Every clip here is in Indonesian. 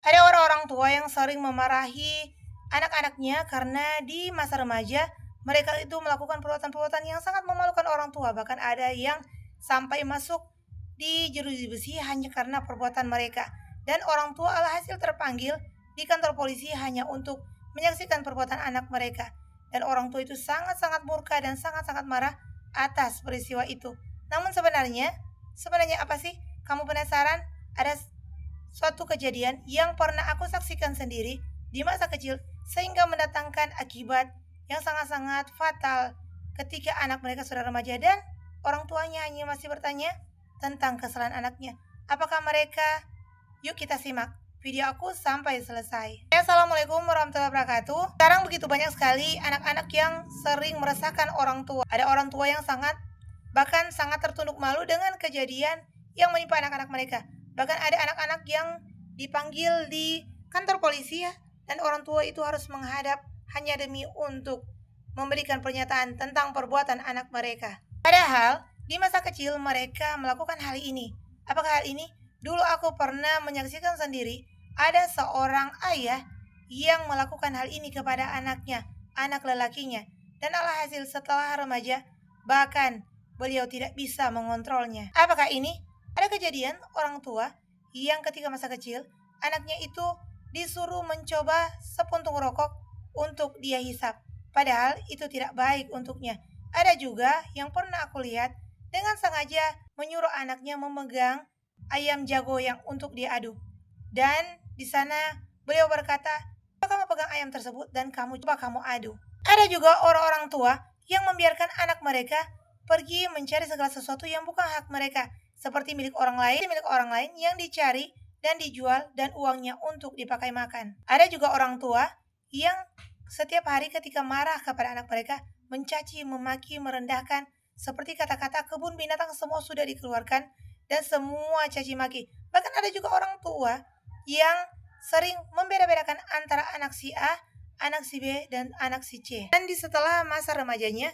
Ada orang-orang tua yang sering memarahi anak-anaknya karena di masa remaja mereka itu melakukan perbuatan-perbuatan yang sangat memalukan orang tua. Bahkan ada yang sampai masuk di jeruji besi hanya karena perbuatan mereka. Dan orang tua alhasil terpanggil di kantor polisi hanya untuk menyaksikan perbuatan anak mereka. Dan orang tua itu sangat-sangat murka dan sangat-sangat marah atas peristiwa itu. Namun sebenarnya apa sih? Kamu penasaran? Ada suatu kejadian yang pernah aku saksikan sendiri di masa kecil sehingga mendatangkan akibat yang sangat-sangat fatal ketika anak mereka sudah remaja dan orang tuanya hanya masih bertanya tentang kesalahan anaknya. Apakah mereka? Yuk kita simak video aku sampai selesai. Assalamualaikum warahmatullahi wabarakatuh. Sekarang begitu banyak sekali anak-anak yang sering meresahkan orang tua. Ada orang tua yang bahkan sangat tertunduk malu dengan kejadian yang menimpa anak-anak mereka. Bahkan ada anak-anak yang dipanggil di kantor polisi ya, dan orang tua itu harus menghadap hanya demi untuk memberikan pernyataan tentang perbuatan anak mereka. Padahal di masa kecil mereka melakukan hal ini. Apakah hal ini? Dulu aku pernah menyaksikan sendiri ada seorang ayah yang melakukan hal ini kepada anaknya, anak lelakinya. Dan alhasil setelah remaja, bahkan beliau tidak bisa mengontrolnya. Apakah ini? Ada kejadian orang tua yang ketika masa kecil, anaknya itu disuruh mencoba sepuntung rokok untuk dia hisap. Padahal itu tidak baik untuknya. Ada juga yang pernah aku lihat dengan sengaja menyuruh anaknya memegang ayam jago yang untuk dia aduk. Dan di sana beliau berkata, coba kamu pegang ayam tersebut dan kamu aduk. Ada juga orang-orang tua yang membiarkan anak mereka pergi mencari segala sesuatu yang bukan hak mereka, seperti milik orang lain yang dicari dan dijual dan uangnya untuk dipakai makan. Ada juga orang tua yang setiap hari ketika marah kepada anak mereka mencaci, memaki, merendahkan, seperti kata-kata kebun binatang semua sudah dikeluarkan dan semua caci maki. Bahkan ada juga orang tua yang sering membeda-bedakan antara anak si A, anak si B, dan anak si C. Dan setelah masa remajanya,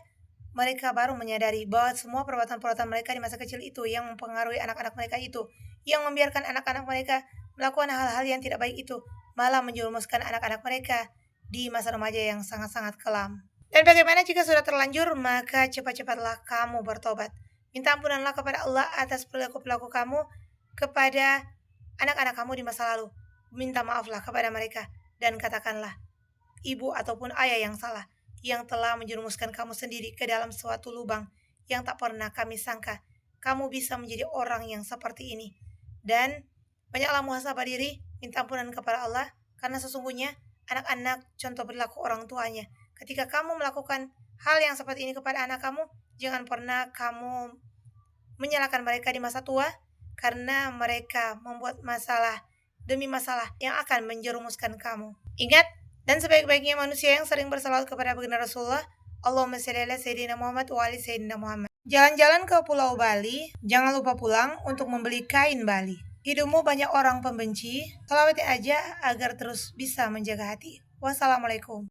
mereka baru menyadari bahwa semua perbuatan-perbuatan mereka di masa kecil itu yang mempengaruhi anak-anak mereka itu, yang membiarkan anak-anak mereka melakukan hal-hal yang tidak baik itu, malah menjerumuskan anak-anak mereka di masa remaja yang sangat-sangat kelam. Dan bagaimana jika sudah terlanjur, maka cepat-cepatlah kamu bertobat. Minta ampunanlah kepada Allah atas perilaku-perilaku kamu kepada anak-anak kamu di masa lalu. Minta maaflah kepada mereka dan katakanlah, ibu ataupun ayah yang salah, yang telah menjerumuskan kamu sendiri ke dalam suatu lubang yang tak pernah kami sangka kamu bisa menjadi orang yang seperti ini. Dan banyaklah muhasabah diri, minta ampunan kepada Allah, karena sesungguhnya anak-anak contoh perilaku orang tuanya. Ketika kamu melakukan hal yang seperti ini kepada anak kamu, jangan pernah kamu menyalahkan mereka di masa tua, karena mereka membuat masalah demi masalah yang akan menjerumuskan kamu. Ingat, dan sebaik-baiknya manusia yang sering bersalawat kepada baginda Rasulullah, Allahumma shalli ala sayyidina Muhammad wa ali sayyidina Muhammad. Jalan-jalan ke Pulau Bali, jangan lupa pulang untuk membeli kain Bali. Hidupmu banyak orang pembenci, selawatin aja agar terus bisa menjaga hati. Wassalamualaikum.